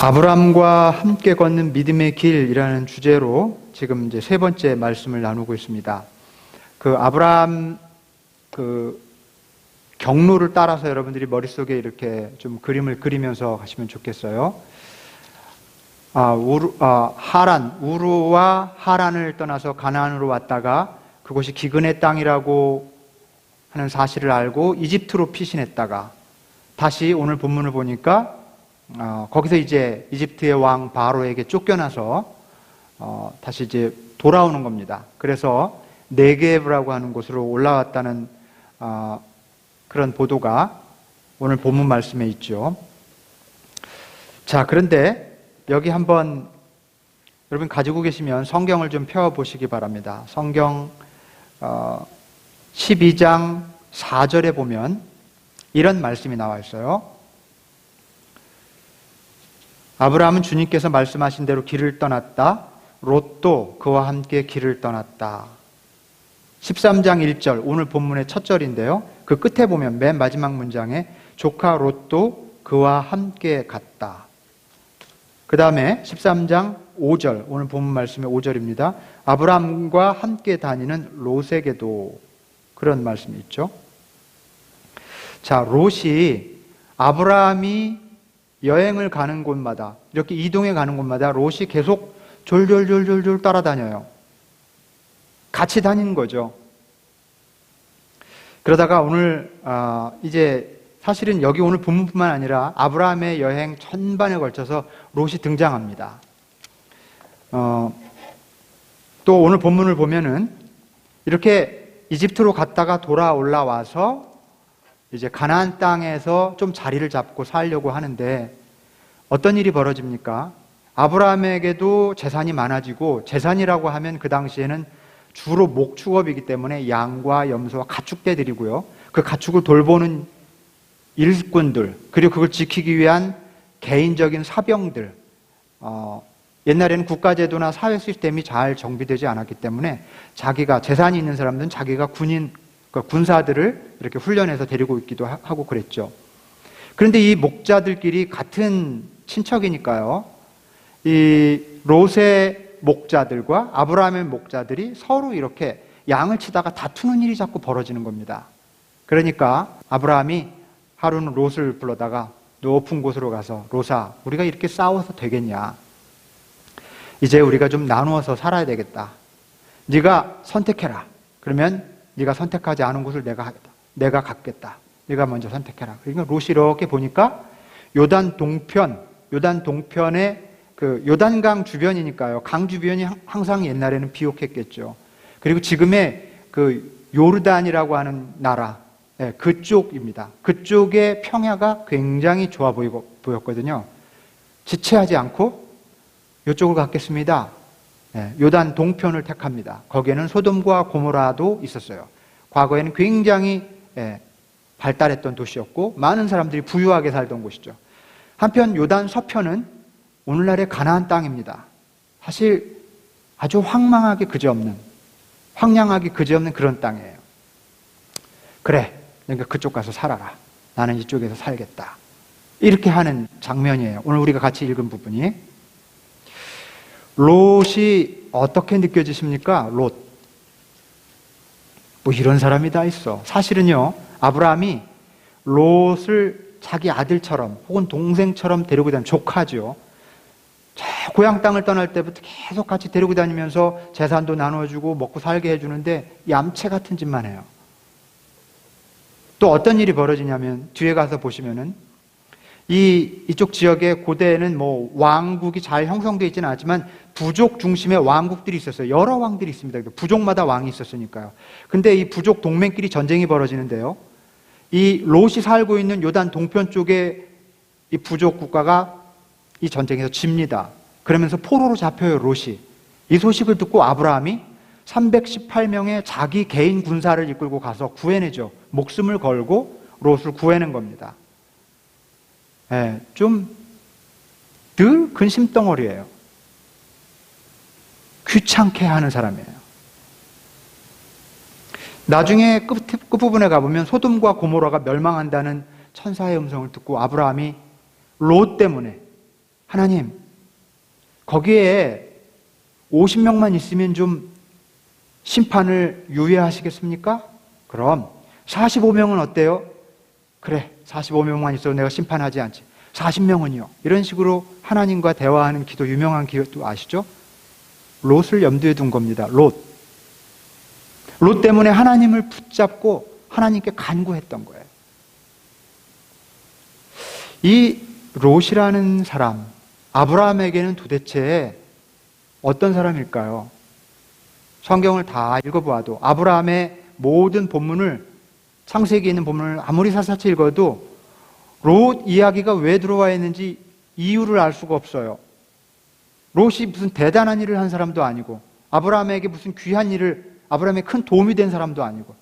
아브라함과 함께 걷는 믿음의 길이라는 주제로 지금 이제 세 번째 말씀을 나누고 있습니다. 그 아브라함 경로를 따라서 여러분들이 머릿속에 이렇게 좀 그림을 그리면서 가시면 좋겠어요. 우르와 하란을 떠나서 가나안으로 왔다가 그곳이 기근의 땅이라고 하는 사실을 알고 이집트로 피신했다가 다시 오늘 본문을 보니까 거기서 이제 이집트의 왕 바로에게 쫓겨나서 다시 이제 돌아오는 겁니다. 그래서 네게브라고 하는 곳으로 올라왔다는 그런 보도가 오늘 본문 말씀에 있죠. 자, 그런데 여기 한번 여러분 가지고 계시면 성경을 좀 펴보시기 바랍니다. 성경 12장 4절에 보면 이런 말씀이 나와 있어요. 아브라함은 주님께서 말씀하신 대로 길을 떠났다. 롯도 그와 함께 길을 떠났다. 13장 1절, 오늘 본문의 첫 절인데요. 그 끝에 보면 맨 마지막 문장에 조카 롯도 그와 함께 갔다. 그 다음에 13장 5절, 오늘 본문 말씀의 5절입니다. 아브라함과 함께 다니는 롯에게도, 그런 말씀이 있죠. 자, 롯이 아브라함이 여행을 가는 곳마다, 이렇게 이동해 가는 곳마다 롯이 계속 졸졸졸졸 따라다녀요. 같이 다니는 거죠. 그러다가 오늘 이제 사실은 여기 오늘 본문뿐만 아니라 아브라함의 여행 전반에 걸쳐서 롯이 등장합니다. 또 오늘 본문을 보면은 이렇게 이집트로 갔다가 돌아 올라와서 이제 가나안 땅에서 좀 자리를 잡고 살려고 하는데 어떤 일이 벌어집니까? 아브라함에게도 재산이 많아지고, 재산이라고 하면 그 당시에는 주로 목축업이기 때문에 양과 염소와 가축대들이고요. 그 가축을 돌보는 일꾼들, 그리고 그걸 지키기 위한 개인적인 사병들, 옛날에는 국가제도나 사회 시스템이 잘 정비되지 않았기 때문에 자기가 재산이 있는 사람들은 자기가 군사들을 이렇게 훈련해서 데리고 있기도 하고 그랬죠. 그런데 이 목자들끼리 같은 친척이니까요. 이 롯의 목자들과 아브라함의 목자들이 서로 이렇게 양을 치다가 다투는 일이 자꾸 벌어지는 겁니다. 그러니까 아브라함이 하루는 롯을 불러다가 높은 곳으로 가서, 롯아, 우리가 이렇게 싸워서 되겠냐? 이제 우리가 좀 나누어서 살아야 되겠다. 네가 선택해라. 그러면 네가 선택하지 않은 곳을 내가 갖겠다. 네가 먼저 선택해라. 그러니까 롯이 이렇게 보니까 요단 동편에 그 요단강 주변이니까요. 강 주변이 항상 옛날에는 비옥했겠죠. 그리고 지금의 그 요르단이라고 하는 나라, 그쪽입니다. 그쪽의 평야가 굉장히 좋아 보였거든요. 지체하지 않고 이쪽을 갖겠습니다. 요단 동편을 택합니다. 거기에는 소돔과 고모라도 있었어요. 과거에는 굉장히 발달했던 도시였고 많은 사람들이 부유하게 살던 곳이죠. 한편 요단 서편은 오늘날의 가나안 땅입니다. 사실 아주 황량하기 그지없는 그런 땅이에요. 그래, 그러니까 그쪽 가서 살아라. 나는 이쪽에서 살겠다. 이렇게 하는 장면이에요. 오늘 우리가 같이 읽은 부분이. 롯이 어떻게 느껴지십니까? 롯. 뭐 이런 사람이 다 있어. 사실은요, 아브라함이 롯을 자기 아들처럼 혹은 동생처럼 데리고 다니는, 조카죠. 고향 땅을 떠날 때부터 계속 같이 데리고 다니면서 재산도 나눠주고 먹고 살게 해주는데 얌체 같은 짓만 해요. 또 어떤 일이 벌어지냐면 뒤에 가서 보시면은 이쪽 지역의 고대에는 뭐 왕국이 잘 형성되어 있지는 않지만 부족 중심의 왕국들이 있었어요. 여러 왕들이 있습니다. 부족마다 왕이 있었으니까요. 근데 이 부족 동맹끼리 전쟁이 벌어지는데요. 이 롯이 살고 있는 요단 동편 쪽에 이 부족 국가가 이 전쟁에서 집니다. 그러면서 포로로 잡혀요, 롯이. 이 소식을 듣고 아브라함이 318명의 자기 개인 군사를 이끌고 가서 구해내죠. 목숨을 걸고 롯을 구해낸 겁니다. 좀 늘 근심덩어리예요. 귀찮게 하는 사람이에요. 나중에 끝부분에 가보면 소돔과 고모라가 멸망한다는 천사의 음성을 듣고 아브라함이 롯 때문에 하나님, 거기에 50명만 있으면 좀 심판을 유예하시겠습니까? 그럼 45명은 어때요? 그래, 45명만 있어도 내가 심판하지 않지. 40명은요? 이런 식으로 하나님과 대화하는 기도, 유명한 기도 아시죠? 롯을 염두에 둔 겁니다. 롯 때문에 하나님을 붙잡고 하나님께 간구했던 거예요. 이 롯이라는 사람, 아브라함에게는 도대체 어떤 사람일까요? 성경을 다 읽어보아도 아브라함의 모든 본문을, 창세기에 있는 본문을 아무리 샅샅이 읽어도 롯 이야기가 왜 들어와 있는지 이유를 알 수가 없어요. 롯이 무슨 대단한 일을 한 사람도 아니고, 아브라함에게 무슨 귀한 일을, 아브라함에 큰 도움이 된 사람도 아니고,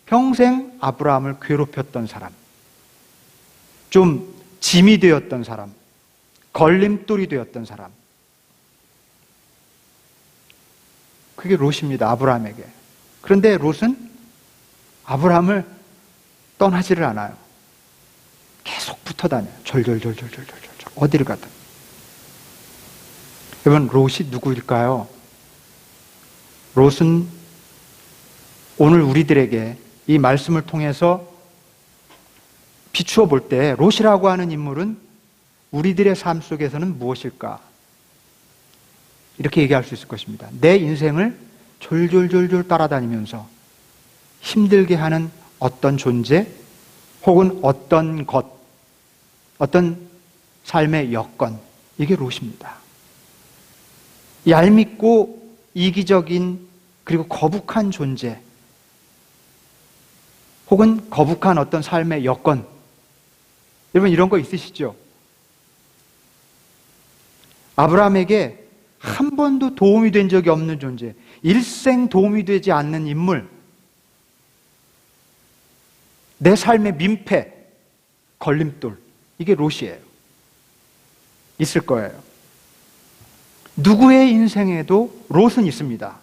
평생 아브라함을 괴롭혔던 사람, 좀 짐이 되었던 사람, 걸림돌이 되었던 사람, 그게 롯입니다. 아브라함에게. 그런데 롯은 아브라함을 떠나지를 않아요. 계속 붙어 다녀요. 절절절절절절 어디를 가든. 여러분, 롯이 누구일까요? 롯은 오늘 우리들에게 이 말씀을 통해서 비추어 볼 때 롯이라고 하는 인물은 우리들의 삶 속에서는 무엇일까? 이렇게 얘기할 수 있을 것입니다. 내 인생을 졸졸졸졸 따라다니면서 힘들게 하는 어떤 존재 혹은 어떤 것, 어떤 삶의 여건, 이게 롯입니다. 얄밉고 이기적인 그리고 거북한 존재 혹은 거북한 어떤 삶의 여건, 여러분 이런 거 있으시죠? 아브라함에게 한 번도 도움이 된 적이 없는 존재, 일생 도움이 되지 않는 인물, 내 삶의 민폐, 걸림돌, 이게 롯이에요. 있을 거예요. 누구의 인생에도 롯은 있습니다.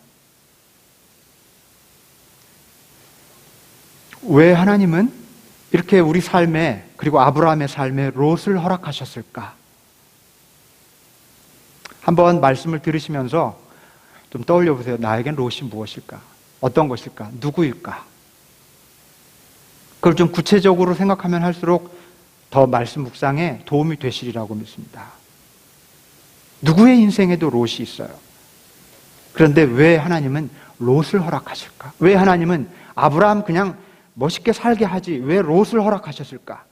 왜 하나님은 이렇게 우리 삶에, 그리고 아브라함의 삶에 롯을 허락하셨을까? 한번 말씀을 들으시면서 좀 떠올려 보세요. 나에겐 롯이 무엇일까? 어떤 것일까? 누구일까? 그걸 좀 구체적으로 생각하면 할수록 더 말씀 묵상에 도움이 되시리라고 믿습니다. 누구의 인생에도 롯이 있어요. 그런데 왜 하나님은 롯을 허락하실까? 왜 하나님은 아브라함 그냥 멋있게 살게 하지 왜 롯을 허락하셨을까?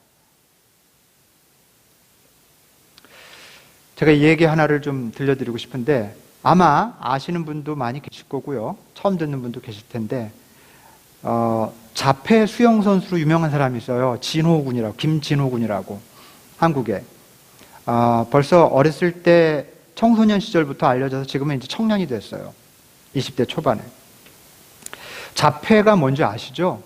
제가 이 얘기 하나를 좀 들려드리고 싶은데, 아마 아시는 분도 많이 계실 거고요, 처음 듣는 분도 계실 텐데, 자폐 수영 선수로 유명한 사람이 있어요. 진호군이라고, 김진호군이라고, 한국에. 벌써 어렸을 때 청소년 시절부터 알려져서 지금은 이제 청년이 됐어요. 20대 초반에. 자폐가 뭔지 아시죠?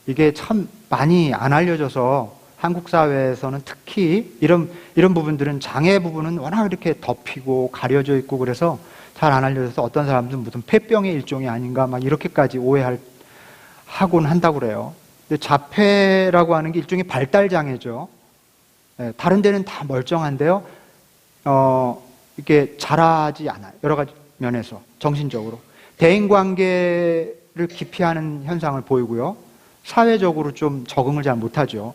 이게 참 많이 안 알려져서 한국 사회에서는 특히 이런 부분들은, 장애 부분은 워낙 이렇게 덮이고 가려져 있고 그래서 잘 안 알려져서 어떤 사람들은 무슨 폐병의 일종이 아닌가 막 이렇게까지 하곤 한다고 그래요. 근데 자폐라고 하는 게 일종의 발달 장애죠. 다른 데는 다 멀쩡한데요, 이렇게 자라지 않아요. 여러 가지 면에서 정신적으로 대인관계를 기피하는 현상을 보이고요, 사회적으로 좀 적응을 잘 못하죠.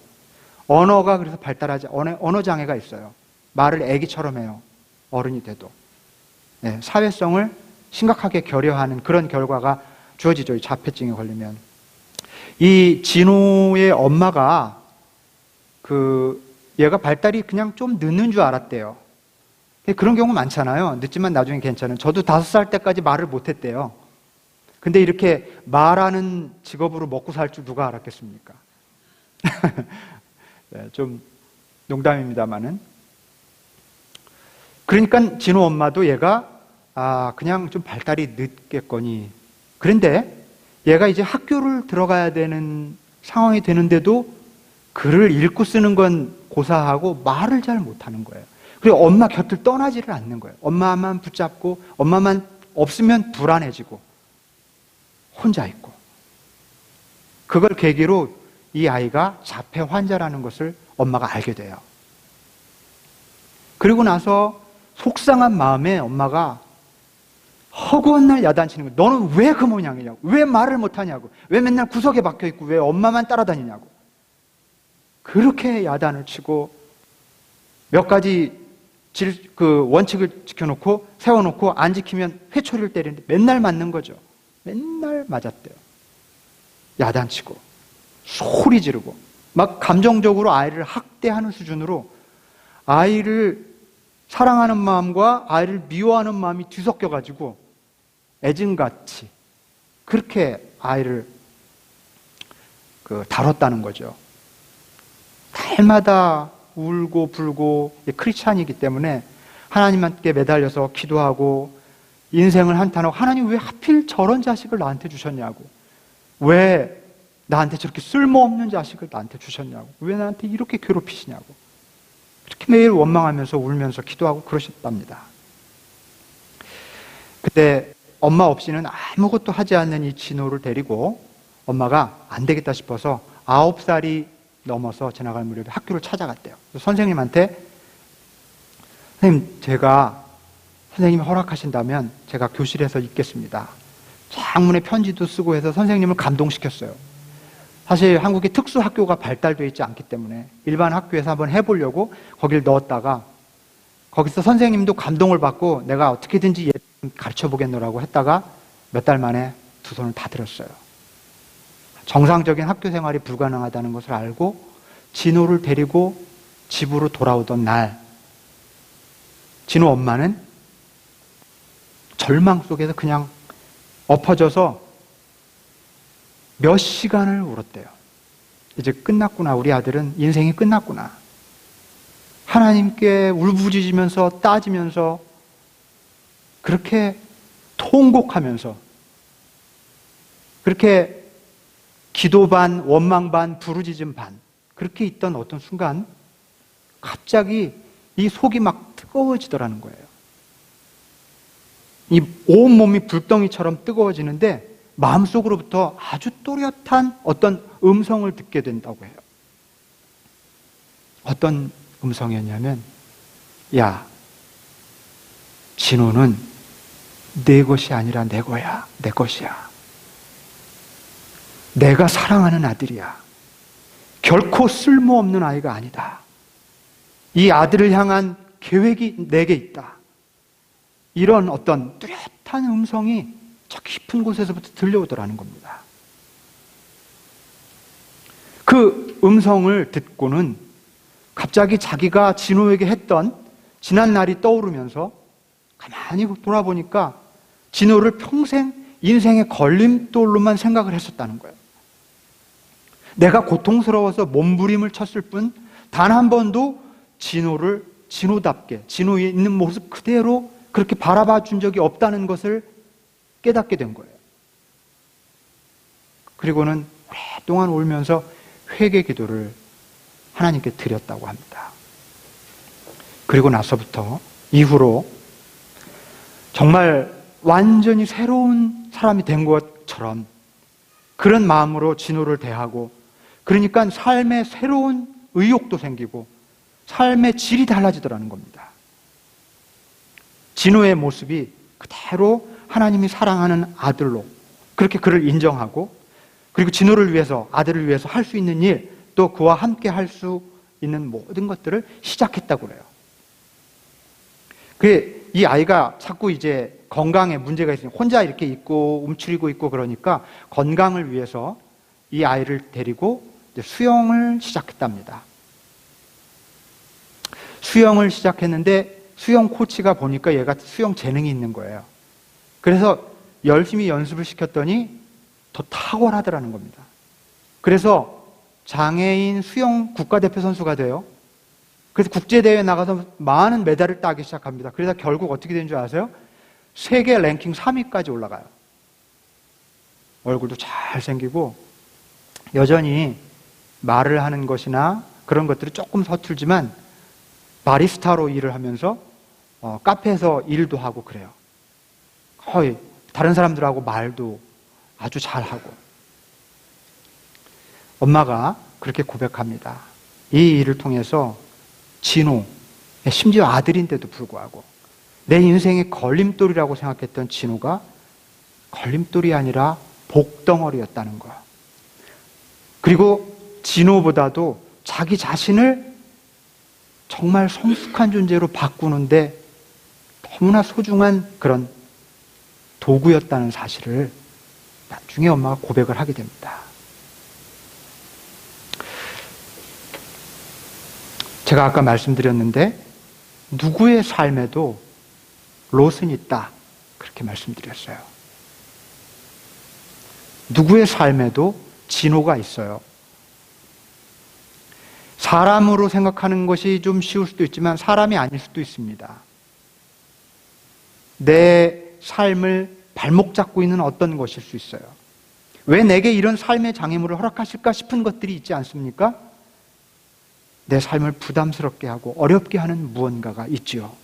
언어가 그래서 발달하지, 언어 장애가 있어요. 말을 애기처럼 해요, 어른이 돼도. 사회성을 심각하게 결여하는 그런 결과가 주어지죠, 이 자폐증에 걸리면. 이 진호의 엄마가 얘가 발달이 그냥 좀 늦는 줄 알았대요. 그런 경우 많잖아요. 늦지만 나중에 괜찮은. 저도 5살 때까지 말을 못했대요. 근데 이렇게 말하는 직업으로 먹고 살 줄 누가 알았겠습니까? 좀 농담입니다만은. 그러니까 진호 엄마도 얘가 그냥 좀 발달이 늦겠거니. 그런데 얘가 이제 학교를 들어가야 되는 상황이 되는데도 글을 읽고 쓰는 건 고사하고 말을 잘 못하는 거예요. 그리고 엄마 곁을 떠나지를 않는 거예요. 엄마만 붙잡고, 엄마만 없으면 불안해지고 혼자 있고. 그걸 계기로 이 아이가 자폐 환자라는 것을 엄마가 알게 돼요. 그리고 나서 속상한 마음에 엄마가 허구한 날 야단치는 거예요. 너는 왜 그 모양이냐고. 왜 말을 못하냐고. 왜 맨날 구석에 박혀있고 왜 엄마만 따라다니냐고. 그렇게 야단을 치고 몇 가지 원칙을 지켜놓고 세워놓고 안 지키면 회초리를 때리는데 맨날 맞는 거죠. 맨날 맞았대요. 야단치고 소리 지르고 막 감정적으로 아이를 학대하는 수준으로 아이를 사랑하는 마음과 아이를 미워하는 마음이 뒤섞여가지고 애증같이 그렇게 아이를 다뤘다는 거죠. 날마다 울고 불고 크리스찬이기 때문에 하나님께 매달려서 기도하고 인생을 한탄하고 하나님 왜 하필 저런 자식을 나한테 주셨냐고, 왜 나한테 저렇게 쓸모없는 자식을 나한테 주셨냐고, 왜 나한테 이렇게 괴롭히시냐고, 그렇게 매일 원망하면서 울면서 기도하고 그러셨답니다. 그때 엄마 없이는 아무것도 하지 않는 이 진호를 데리고 엄마가 안 되겠다 싶어서 9살이 넘어서 지나갈 무렵에 학교를 찾아갔대요. 선생님한테 선생님, 제가 선생님이 허락하신다면 제가 교실에서 있겠습니다. 장문의 편지도 쓰고 해서 선생님을 감동시켰어요. 사실 한국에 특수학교가 발달되어 있지 않기 때문에 일반 학교에서 한번 해보려고 거길 넣었다가 거기서 선생님도 감동을 받고 내가 어떻게든지 얘 가르쳐보겠노라고 했다가 몇 달 만에 두 손을 다 들었어요. 정상적인 학교 생활이 불가능하다는 것을 알고 진호를 데리고 집으로 돌아오던 날, 진호 엄마는 절망 속에서 그냥 엎어져서 몇 시간을 울었대요. 이제 끝났구나. 우리 아들은 인생이 끝났구나. 하나님께 울부짖으면서 따지면서 그렇게 통곡하면서 그렇게 기도 반, 원망 반, 부르짖음 반 그렇게 있던 어떤 순간 갑자기 이 속이 막 뜨거워지더라는 거예요. 이 온몸이 불덩이처럼 뜨거워지는데 마음속으로부터 아주 또렷한 어떤 음성을 듣게 된다고 해요. 어떤 음성이었냐면, 야, 진호는 내 것이 아니라 내 거야. 내 것이야. 내가 사랑하는 아들이야. 결코 쓸모없는 아이가 아니다. 이 아들을 향한 계획이 내게 있다. 이런 어떤 뚜렷한 음성이 저 깊은 곳에서부터 들려오더라는 겁니다. 그 음성을 듣고는 갑자기 자기가 진호에게 했던 지난 날이 떠오르면서 가만히 돌아보니까 진호를 평생 인생의 걸림돌로만 생각을 했었다는 거예요. 내가 고통스러워서 몸부림을 쳤을 뿐 단 한 번도 진호를 진호답게 진호에 있는 모습 그대로 그렇게 바라봐 준 적이 없다는 것을 깨닫게 된 거예요. 그리고는 오랫동안 울면서 회개 기도를 하나님께 드렸다고 합니다. 그리고 나서부터 이후로 정말 완전히 새로운 사람이 된 것처럼 그런 마음으로 진호를 대하고, 그러니까 삶에 새로운 의욕도 생기고 삶의 질이 달라지더라는 겁니다. 진호의 모습이 그대로 하나님이 사랑하는 아들로 그렇게 그를 인정하고, 그리고 진호를 위해서, 아들을 위해서 할 수 있는 일, 또 그와 함께 할 수 있는 모든 것들을 시작했다고 그래요. 이 아이가 자꾸 이제 건강에 문제가 있으니 혼자 이렇게 있고 움츠리고 있고 그러니까 건강을 위해서 이 아이를 데리고 이제 수영을 시작했답니다. 수영을 시작했는데 수영 코치가 보니까 얘가 수영 재능이 있는 거예요. 그래서 열심히 연습을 시켰더니 더 탁월하더라는 겁니다. 그래서 장애인 수영 국가대표 선수가 돼요. 그래서 국제대회에 나가서 많은 메달을 따기 시작합니다. 그래서 결국 어떻게 된 줄 아세요? 세계 랭킹 3위까지 올라가요. 얼굴도 잘생기고 여전히 말을 하는 것이나 그런 것들이 조금 서툴지만 바리스타로 일을 하면서 카페에서 일도 하고 그래요. 거의 다른 사람들하고 말도 아주 잘하고. 엄마가 그렇게 고백합니다. 이 일을 통해서 진호, 심지어 아들인데도 불구하고 내 인생의 걸림돌이라고 생각했던 진호가 걸림돌이 아니라 복덩어리였다는 거. 그리고 진호보다도 자기 자신을 정말 성숙한 존재로 바꾸는데 너무나 소중한 그런 도구였다는 사실을 나중에 엄마가 고백을 하게 됩니다. 제가 아까 말씀드렸는데 누구의 삶에도 롯은 있다, 그렇게 말씀드렸어요. 누구의 삶에도 진호가 있어요. 사람으로 생각하는 것이 좀 쉬울 수도 있지만 사람이 아닐 수도 있습니다. 내 삶을 발목 잡고 있는 어떤 것일 수 있어요. 왜 내게 이런 삶의 장애물을 허락하실까 싶은 것들이 있지 않습니까? 내 삶을 부담스럽게 하고 어렵게 하는 무언가가 있지요.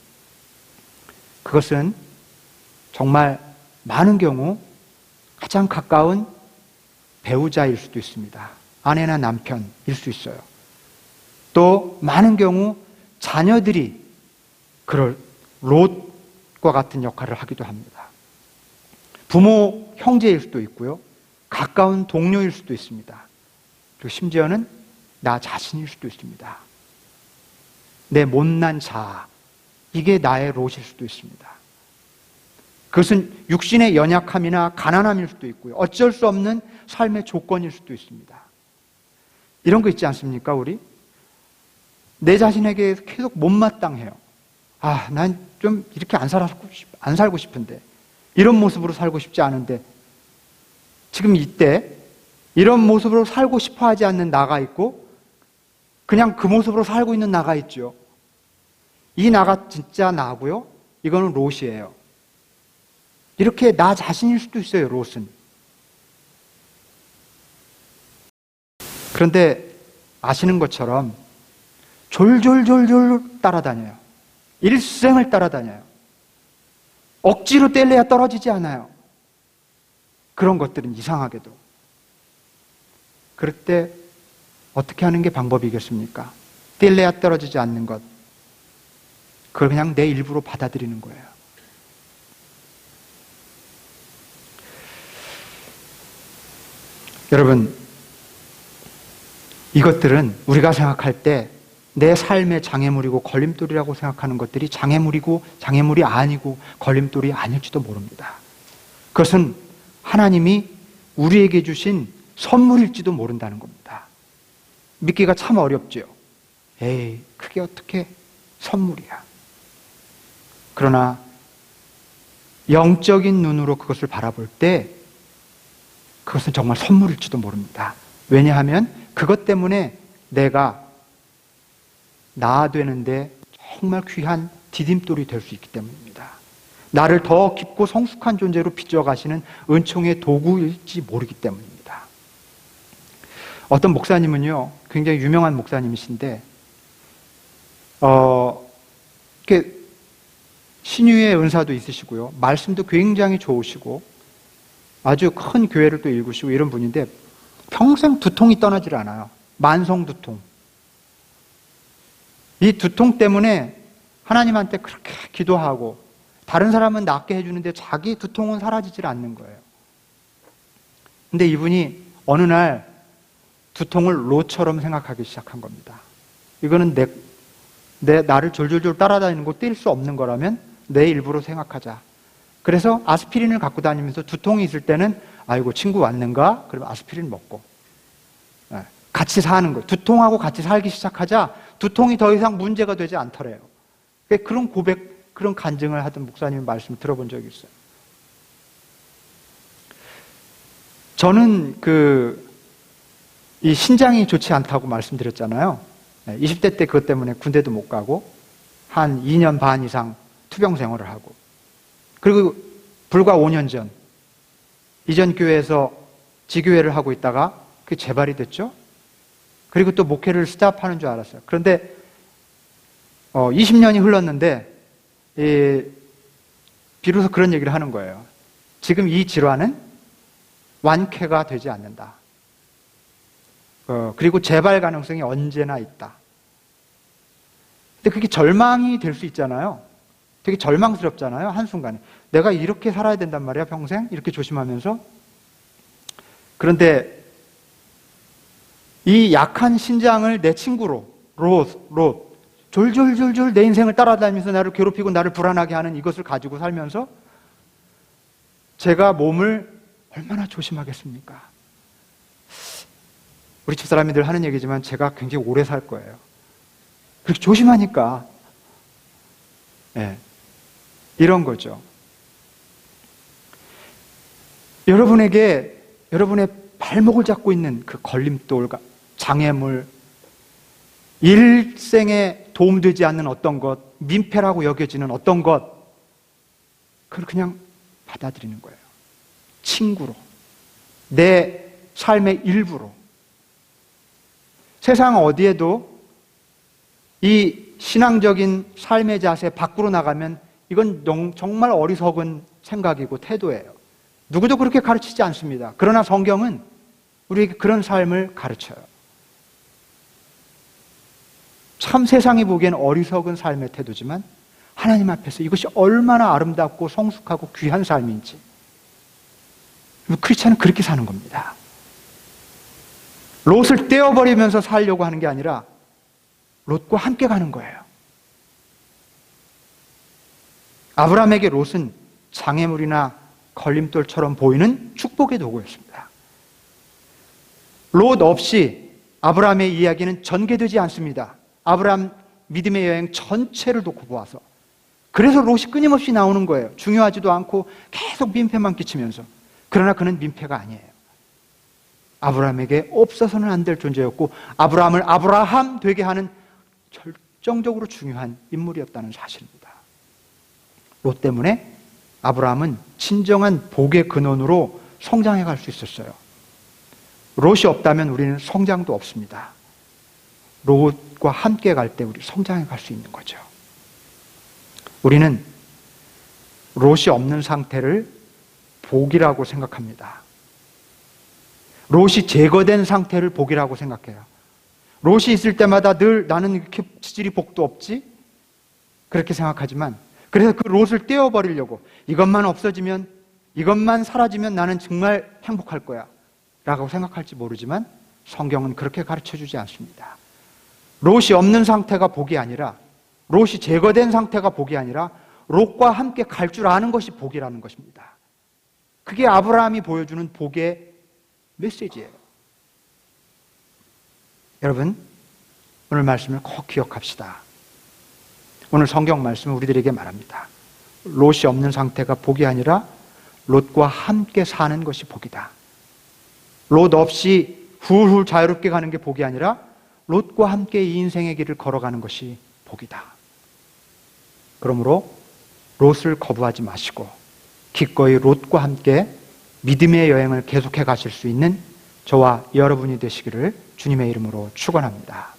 그것은 정말 많은 경우 가장 가까운 배우자일 수도 있습니다. 아내나 남편일 수 있어요. 또 많은 경우 자녀들이 그럴 롯과 같은 역할을 하기도 합니다. 부모, 형제일 수도 있고요. 가까운 동료일 수도 있습니다. 그리고 심지어는 나 자신일 수도 있습니다. 내 못난 자아, 이게 나의 롯일 수도 있습니다. 그것은 육신의 연약함이나 가난함일 수도 있고요. 어쩔 수 없는 삶의 조건일 수도 있습니다. 이런 거 있지 않습니까, 우리? 내 자신에게 계속 못마땅해요. 난 좀 이렇게 안 살고 싶은데, 이런 모습으로 살고 싶지 않은데, 지금 이때 이런 모습으로 살고 싶어 하지 않는 나가 있고, 그냥 그 모습으로 살고 있는 나가 있죠. 이 나가 진짜 나고요. 이거는 롯이에요. 이렇게 나 자신일 수도 있어요, 롯은. 그런데 아시는 것처럼 졸졸졸졸 따라다녀요. 일생을 따라다녀요. 억지로 떼려야 떨어지지 않아요. 그런 것들은 이상하게도. 그럴 때 어떻게 하는 게 방법이겠습니까? 떼려야 떨어지지 않는 것. 그걸 그냥 내 일부로 받아들이는 거예요. 여러분, 이것들은 우리가 생각할 때 내 삶의 장애물이고 걸림돌이라고 생각하는 것들이 장애물이고 장애물이 아니고 걸림돌이 아닐지도 모릅니다. 그것은 하나님이 우리에게 주신 선물일지도 모른다는 겁니다. 믿기가 참 어렵죠. 에이, 그게 어떻게 선물이야. 그러나 영적인 눈으로 그것을 바라볼 때 그것은 정말 선물일지도 모릅니다. 왜냐하면 그것 때문에 내가 나 되는데 정말 귀한 디딤돌이 될 수 있기 때문입니다. 나를 더 깊고 성숙한 존재로 빚어가시는 은총의 도구일지 모르기 때문입니다. 어떤 목사님은요, 굉장히 유명한 목사님이신데, 이렇게 신유의 은사도 있으시고요, 말씀도 굉장히 좋으시고, 아주 큰 교회를 또 일구시고 이런 분인데, 평생 두통이 떠나질 않아요. 만성 두통. 이 두통 때문에 하나님한테 그렇게 기도하고 다른 사람은 낫게 해주는데 자기 두통은 사라지질 않는 거예요. 근데 이분이 어느 날 두통을 롯처럼 생각하기 시작한 겁니다. 이거는 나를 졸졸졸 따라다니는 거 뛸 수 없는 거라면 내 일부로 생각하자. 그래서 아스피린을 갖고 다니면서 두통이 있을 때는 아이고 친구 왔는가? 그러면 아스피린 먹고 같이 사는 거예요. 두통하고 같이 살기 시작하자 두통이 더 이상 문제가 되지 않더래요. 그런 고백, 그런 간증을 하던 목사님의 말씀을 들어본 적이 있어요. 저는 이 신장이 좋지 않다고 말씀드렸잖아요. 20대 때 그것 때문에 군대도 못 가고 한 2년 반 이상 투병 생활을 하고, 그리고 불과 5년 전 이전 교회에서 지교회를 하고 있다가 그게 재발이 됐죠. 그리고 또 목회를 스탑하는 줄 알았어요. 그런데 20년이 흘렀는데 비로소 그런 얘기를 하는 거예요. 지금 이 질환은 완쾌가 되지 않는다. 그리고 재발 가능성이 언제나 있다. 근데 그게 절망이 될 수 있잖아요. 되게 절망스럽잖아요. 한순간에. 내가 이렇게 살아야 된단 말이야, 평생? 이렇게 조심하면서. 그런데 이 약한 신장을 내 친구로, 롯, 졸졸졸졸 내 인생을 따라다니면서 나를 괴롭히고 나를 불안하게 하는 이것을 가지고 살면서 제가 몸을 얼마나 조심하겠습니까? 우리 집사람이 늘 하는 얘기지만 제가 굉장히 오래 살 거예요. 그렇게 조심하니까. 네. 이런 거죠. 여러분에게 여러분의 발목을 잡고 있는 그 걸림돌, 장애물, 일생에 도움되지 않는 어떤 것, 민폐라고 여겨지는 어떤 것, 그걸 그냥 받아들이는 거예요. 친구로, 내 삶의 일부로. 세상 어디에도 이 신앙적인 삶의 자세 밖으로 나가면 이건 정말 어리석은 생각이고 태도예요. 누구도 그렇게 가르치지 않습니다. 그러나 성경은 우리에게 그런 삶을 가르쳐요. 참 세상이 보기엔 어리석은 삶의 태도지만 하나님 앞에서 이것이 얼마나 아름답고 성숙하고 귀한 삶인지. 크리스찬은 그렇게 사는 겁니다. 롯을 떼어버리면서 살려고 하는 게 아니라 롯과 함께 가는 거예요. 아브라함에게 롯은 장애물이나 걸림돌처럼 보이는 축복의 도구였습니다. 롯 없이 아브라함의 이야기는 전개되지 않습니다. 아브라함 믿음의 여행 전체를 놓고 보아서. 그래서 롯이 끊임없이 나오는 거예요. 중요하지도 않고 계속 민폐만 끼치면서. 그러나 그는 민폐가 아니에요. 아브라함에게 없어서는 안 될 존재였고 아브라함을 아브라함 되게 하는 결정적으로 중요한 인물이었다는 사실입니다. 롯 때문에 아브라함은 진정한 복의 근원으로 성장해 갈 수 있었어요. 롯이 없다면 우리는 성장도 없습니다. 롯과 함께 갈 때 우리 성장해 갈 수 있는 거죠. 우리는 롯이 없는 상태를 복이라고 생각합니다. 롯이 제거된 상태를 복이라고 생각해요. 롯이 있을 때마다 늘 나는 이렇게 치질이 복도 없지? 그렇게 생각하지만 그래서 그 롯을 떼어버리려고 이것만 없어지면, 이것만 사라지면 나는 정말 행복할 거야 라고 생각할지 모르지만 성경은 그렇게 가르쳐주지 않습니다. 롯이 없는 상태가 복이 아니라, 롯이 제거된 상태가 복이 아니라 롯과 함께 갈 줄 아는 것이 복이라는 것입니다. 그게 아브라함이 보여주는 복의 메시지예요. 여러분, 오늘 말씀을 꼭 기억합시다. 오늘 성경 말씀은 우리들에게 말합니다. 롯이 없는 상태가 복이 아니라 롯과 함께 사는 것이 복이다. 롯 없이 훌훌 자유롭게 가는 게 복이 아니라 롯과 함께 이 인생의 길을 걸어가는 것이 복이다. 그러므로 롯을 거부하지 마시고 기꺼이 롯과 함께 믿음의 여행을 계속해 가실 수 있는 저와 여러분이 되시기를 주님의 이름으로 축원합니다.